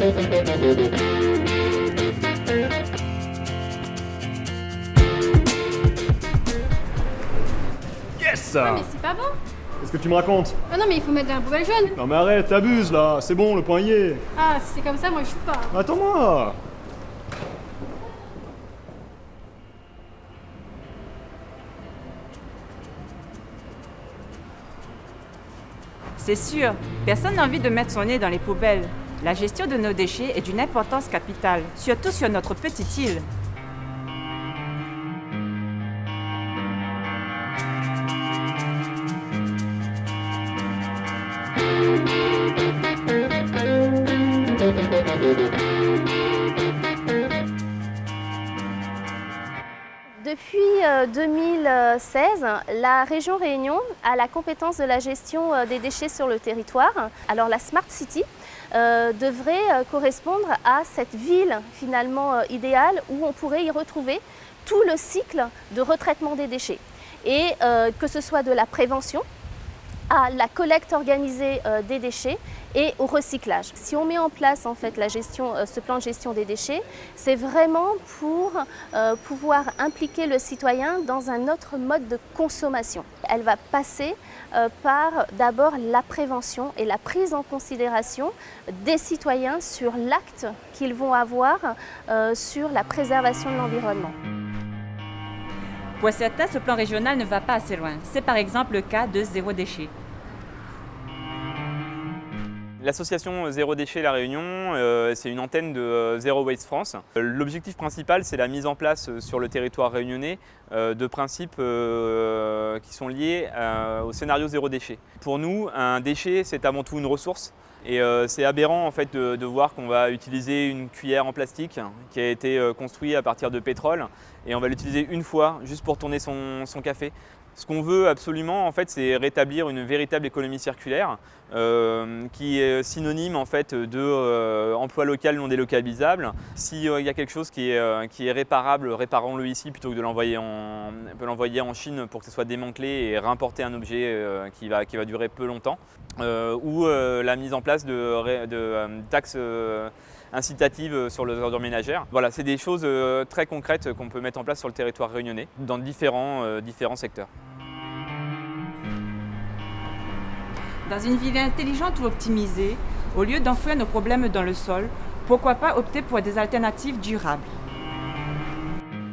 Yes! Ouais, mais c'est pas bon. Qu'est-ce que tu me racontes? Ah non, mais il faut mettre dans la poubelle jaune. Non mais arrête, t'abuses là, c'est bon, le point y est. Ah, si c'est comme ça, moi je joue pas. Attends-moi! C'est sûr, personne n'a envie de mettre son nez dans les poubelles. La gestion de nos déchets est d'une importance capitale, surtout sur notre petite île. Depuis 2016, la région Réunion a la compétence de la gestion des déchets sur le territoire. Alors la Smart City devrait correspondre à cette ville finalement idéale où on pourrait y retrouver tout le cycle de retraitement des déchets. Et que ce soit de la prévention à la collecte organisée des déchets et au recyclage. Si on met en place en fait ce plan de gestion des déchets, c'est vraiment pour pouvoir impliquer le citoyen dans un autre mode de consommation. Elle va passer par d'abord la prévention et la prise en considération des citoyens sur l'acte qu'ils vont avoir sur la préservation de l'environnement. Pour certains, ce plan régional ne va pas assez loin. C'est par exemple le cas de Zéro Déchet. L'association Zéro Déchet La Réunion, c'est une antenne de Zero Waste France. L'objectif principal, c'est la mise en place sur le territoire réunionnais de principes qui sont liés au scénario zéro déchet. Pour nous, un déchet, c'est avant tout une ressource. Et c'est aberrant en fait, de voir qu'on va utiliser une cuillère en plastique qui a été construite à partir de pétrole et on va l'utiliser une fois juste pour tourner son café. Ce qu'on veut absolument, en fait, c'est rétablir une véritable économie circulaire qui est synonyme en fait, d'emploi local non délocalisable. S'il y a quelque chose qui est réparable, réparons-le ici plutôt que de l'envoyer en Chine pour que ce soit démantelé et réimporter un objet qui va durer peu longtemps. Ou la mise en place de taxes incitatives sur les ordures ménagères. Voilà, c'est des choses très concrètes qu'on peut mettre en place sur le territoire réunionnais dans différents secteurs. Dans une ville intelligente ou optimisée, au lieu d'enfouir nos problèmes dans le sol, pourquoi pas opter pour des alternatives durables?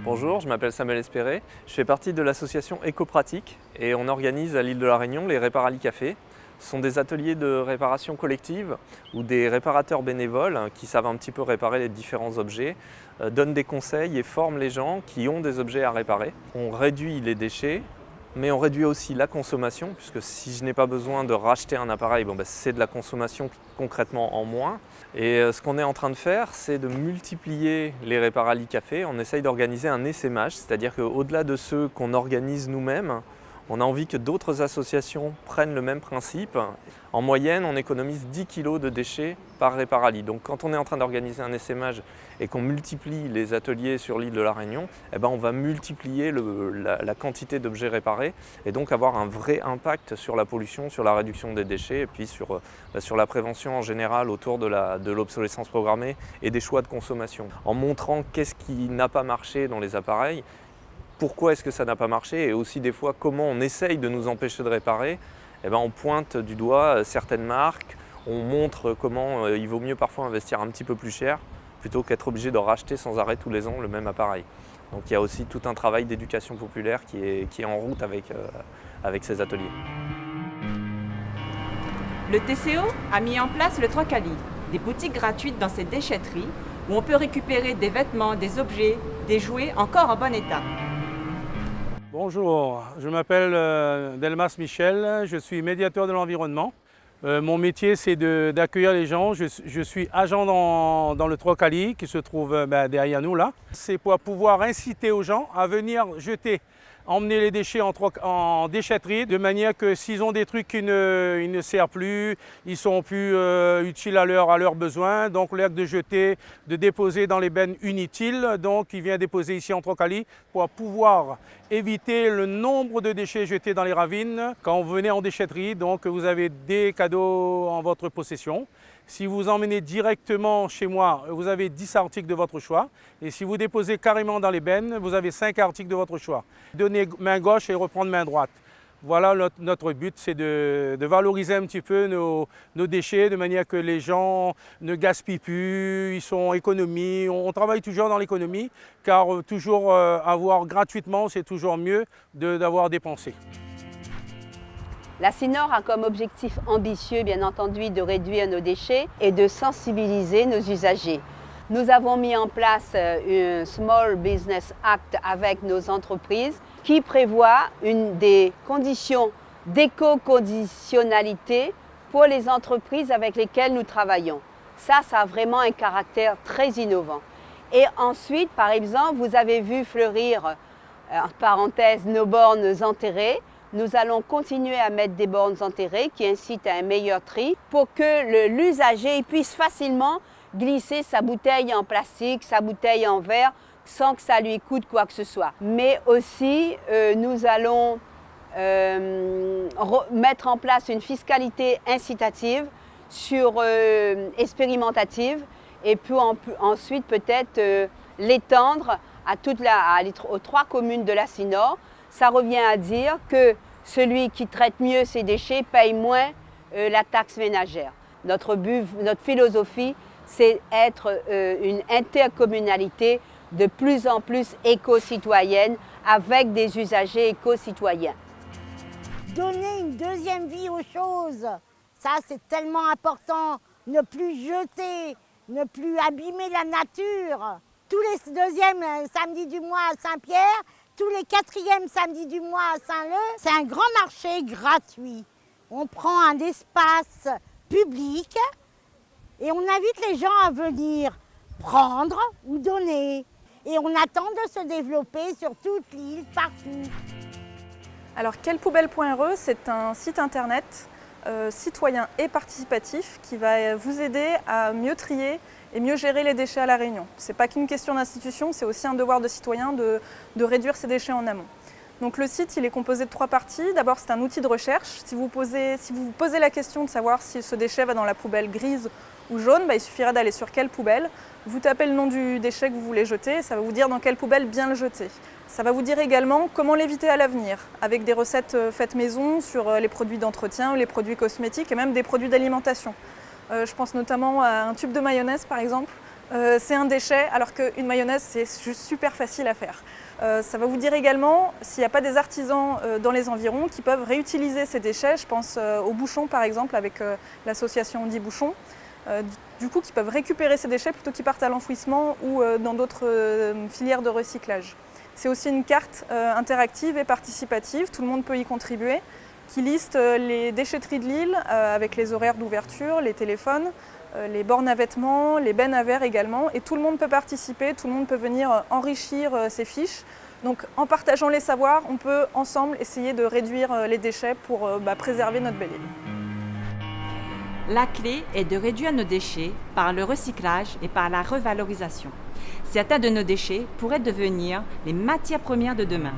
Bonjour, je m'appelle Samuel Espéré, je fais partie de l'association Éco-Pratique et on organise à l'île de la Réunion les Réparali Café. Ce sont des ateliers de réparation collective où des réparateurs bénévoles qui savent un petit peu réparer les différents objets donnent des conseils et forment les gens qui ont des objets à réparer. On réduit les déchets, mais on réduit aussi la consommation, puisque si je n'ai pas besoin de racheter un appareil, c'est de la consommation concrètement en moins. Et ce qu'on est en train de faire, c'est de multiplier les Réparali Café. On essaye d'organiser un essaimage, c'est-à-dire qu'au-delà de ceux qu'on organise nous-mêmes, on a envie que d'autres associations prennent le même principe. En moyenne, on économise 10 kg de déchets par Réparali. Donc quand on est en train d'organiser un essaimage et qu'on multiplie les ateliers sur l'île de la Réunion, on va multiplier la quantité d'objets réparés et donc avoir un vrai impact sur la pollution, sur la réduction des déchets et puis sur la prévention en général autour de l'obsolescence programmée et des choix de consommation. En montrant qu'est-ce qui n'a pas marché dans les appareils, pourquoi est-ce que ça n'a pas marché et aussi des fois comment on essaye de nous empêcher de réparer, on pointe du doigt certaines marques, on montre comment il vaut mieux parfois investir un petit peu plus cher plutôt qu'être obligé de racheter sans arrêt tous les ans le même appareil. Donc il y a aussi tout un travail d'éducation populaire qui est en route avec ces ateliers. Le TCO a mis en place le Trocali, des boutiques gratuites dans ces déchetteries où on peut récupérer des vêtements, des objets, des jouets encore en bon état. Bonjour, je m'appelle Delmas Michel, je suis médiateur de l'environnement. Mon métier, c'est d'accueillir les gens. Je suis agent dans le Trocali qui se trouve derrière nous là. C'est pour pouvoir inciter aux gens à venir emmener les déchets en déchetterie de manière que s'ils ont des trucs qui ne servent plus, ils sont plus utiles à leurs besoins. Donc l'air de jeter, de déposer dans les bennes inutiles. Donc il vient déposer ici en Trocali pour pouvoir éviter le nombre de déchets jetés dans les ravines quand vous venez en déchetterie. Donc vous avez des cadeaux en votre possession. Si vous emmenez directement chez moi, vous avez 10 articles de votre choix. Et si vous déposez carrément dans les bennes, vous avez 5 articles de votre choix. Donner main gauche et reprendre main droite. Voilà, notre but, c'est de valoriser un petit peu nos déchets de manière que les gens ne gaspillent plus, ils sont économie. On travaille toujours dans l'économie, car toujours avoir gratuitement, c'est toujours mieux d'avoir dépensé. La CINOR a comme objectif ambitieux, bien entendu, de réduire nos déchets et de sensibiliser nos usagers. Nous avons mis en place un Small Business Act avec nos entreprises qui prévoit des conditions d'éco-conditionnalité pour les entreprises avec lesquelles nous travaillons. Ça a vraiment un caractère très innovant. Et ensuite, par exemple, vous avez vu fleurir, en parenthèse, nos bornes enterrées. Nous allons continuer à mettre des bornes enterrées qui incitent à un meilleur tri pour que l'usager puisse facilement glisser sa bouteille en plastique, sa bouteille en verre, sans que ça lui coûte quoi que ce soit. Mais aussi, nous allons mettre en place une fiscalité incitative, expérimentative, et puis ensuite peut-être l'étendre aux 3 communes de la CINOR. Ça revient à dire que celui qui traite mieux ses déchets paye moins la taxe ménagère. Notre philosophie, c'est être une intercommunalité de plus en plus éco-citoyenne avec des usagers éco-citoyens. Donner une deuxième vie aux choses, ça c'est tellement important. Ne plus jeter, ne plus abîmer la nature. Tous les deuxièmes samedis du mois à Saint-Pierre, tous les 4e samedis du mois à Saint-Leu, c'est un grand marché gratuit. On prend un espace public et on invite les gens à venir prendre ou donner. Et on attend de se développer sur toute l'île, partout. Alors quellepoubelle.re, c'est un site internet citoyen et participatif qui va vous aider à mieux trier et mieux gérer les déchets à La Réunion. Ce n'est pas qu'une question d'institution, c'est aussi un devoir de citoyen de réduire ces déchets en amont. Donc le site, il est composé de 3 parties. D'abord, c'est un outil de recherche. Si vous vous posez la question de savoir si ce déchet va dans la poubelle grise ou jaune, il suffira d'aller sur quelle poubelle. Vous tapez le nom du déchet que vous voulez jeter et ça va vous dire dans quelle poubelle bien le jeter. Ça va vous dire également comment l'éviter à l'avenir, avec des recettes faites maison sur les produits d'entretien ou les produits cosmétiques et même des produits d'alimentation. Je pense notamment à un tube de mayonnaise par exemple. C'est un déchet alors qu'une mayonnaise c'est juste super facile à faire. Ça va vous dire également s'il n'y a pas des artisans dans les environs qui peuvent réutiliser ces déchets. Je pense aux bouchons par exemple avec l'association 10 bouchons. Du coup qui peuvent récupérer ces déchets plutôt qu'ils partent à l'enfouissement ou dans d'autres filières de recyclage. C'est aussi une carte interactive et participative, tout le monde peut y contribuer, qui liste les déchetteries de l'île avec les horaires d'ouverture, les téléphones, les bornes à vêtements, les bennes à verre également. Et tout le monde peut participer, tout le monde peut venir enrichir ces fiches. Donc en partageant les savoirs, on peut ensemble essayer de réduire les déchets pour préserver notre belle île. La clé est de réduire nos déchets par le recyclage et par la revalorisation. Certains de nos déchets pourraient devenir les matières premières de demain.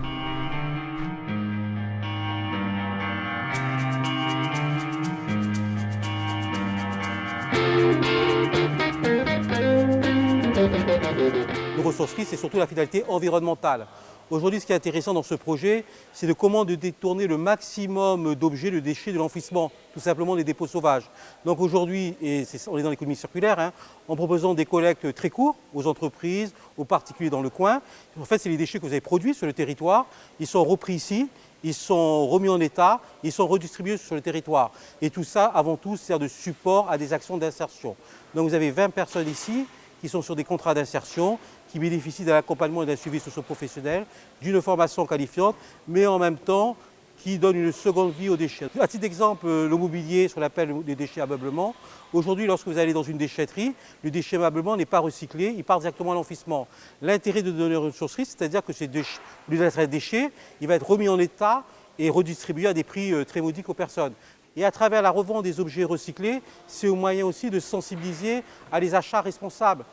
Le ressourcerie, c'est surtout la finalité environnementale. Aujourd'hui, ce qui est intéressant dans ce projet, c'est de comment de détourner le maximum d'objets, de déchets de l'enfouissement, tout simplement des dépôts sauvages. Donc aujourd'hui, on est dans l'économie circulaire, en proposant des collectes très courtes aux entreprises, aux particuliers dans le coin. En fait, c'est les déchets que vous avez produits sur le territoire, ils sont repris ici, ils sont remis en état, ils sont redistribués sur le territoire. Et tout ça, avant tout, sert de support à des actions d'insertion. Donc vous avez 20 personnes ici qui sont sur des contrats d'insertion, qui bénéficient d'un accompagnement et d'un suivi socio-professionnel, d'une formation qualifiante, mais en même temps qui donne une seconde vie aux déchets. À titre d'exemple, le mobilier, ce qu'on appelle les déchets ameublement. Aujourd'hui, lorsque vous allez dans une déchetterie, le déchet ameublement n'est pas recyclé, il part directement à l'enfouissement. L'intérêt de donner une ressourcerie, c'est-à-dire que au lieu d'être un déchet, il va être remis en état et redistribué à des prix très modiques aux personnes. Et à travers la revente des objets recyclés, c'est un moyen aussi de sensibiliser à les achats responsables.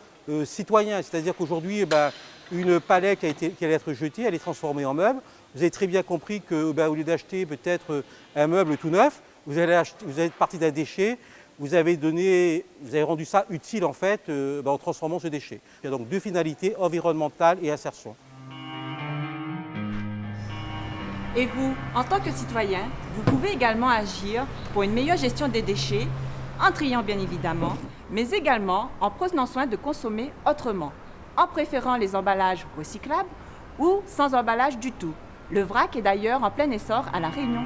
Citoyen, c'est-à-dire qu'aujourd'hui, une palette qui allait être jetée, elle est transformée en meuble. Vous avez très bien compris qu'au lieu d'acheter peut-être un meuble tout neuf, vous allez partir d'un déchet, vous avez rendu ça utile en fait en transformant ce déchet. Il y a donc deux finalités, environnementale et insertion. Et vous, en tant que citoyen, vous pouvez également agir pour une meilleure gestion des déchets, en triant bien évidemment, mais également en prenant soin de consommer autrement, en préférant les emballages recyclables ou sans emballage du tout. Le vrac est d'ailleurs en plein essor à La Réunion.